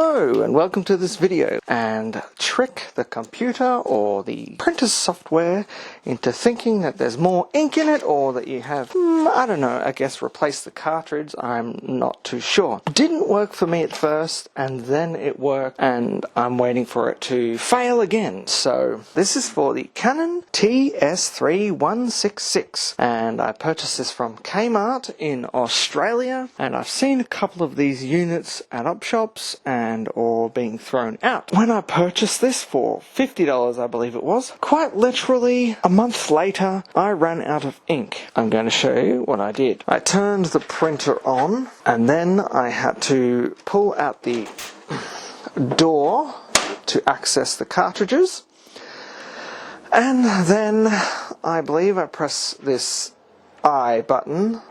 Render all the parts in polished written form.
Hello and welcome to this video, and trick the computer or the printer's software into thinking that there's more ink in it, or that you have, I don't know, I guess replace the cartridge. I'm not too sure. It didn't work for me at first, and then it worked, and I'm waiting for it to fail again. So this is for the Canon TS3166, and I purchased this from Kmart in Australia, and I've seen a couple of these units at op shops and or being thrown out. When I purchased this for $50, I believe it was, quite literally a month later I ran out of ink. I'm going to show you what I did. I turned the printer on, and then I had to pull out the door to access the cartridges, and then I believe I press this I button,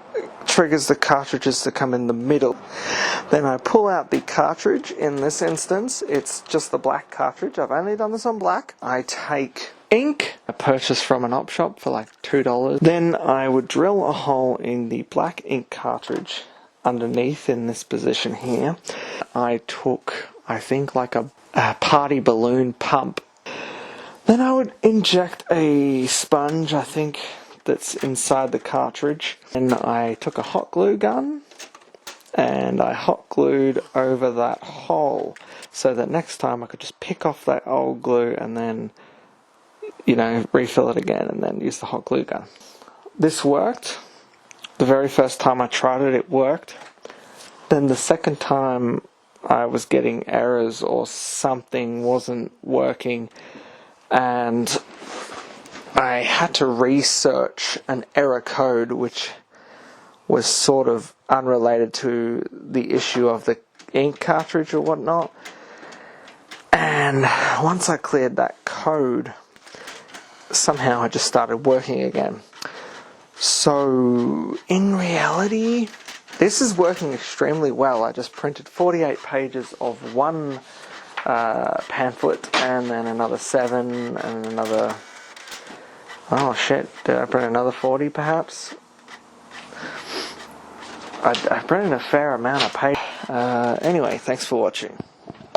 triggers the cartridges to come in the middle. Then I pull out the cartridge. In this instance, it's just the black cartridge. I've only done this on black. I take ink I purchased from an op shop for like $2. Then I would drill a hole in the black ink cartridge underneath in this position here. I took, I think, like a party balloon pump. Then I would inject a sponge, I think, that's inside the cartridge, and I took a hot glue gun and I hot glued over that hole so that next time I could just pick off that old glue and then, you know, refill it again and then use the hot glue gun. This worked. The very first time I tried it, it worked. Then the second time I was getting errors or something wasn't working, and I had to research an error code which was sort of unrelated to the issue of the ink cartridge or whatnot. And once I cleared that code, somehow it just started working again. So in reality, this is working extremely well. I just printed 48 pages of one pamphlet, and then another 7, and another... Oh shit, did I print another 40 perhaps? I printed a fair amount of paper. Anyway, thanks for watching.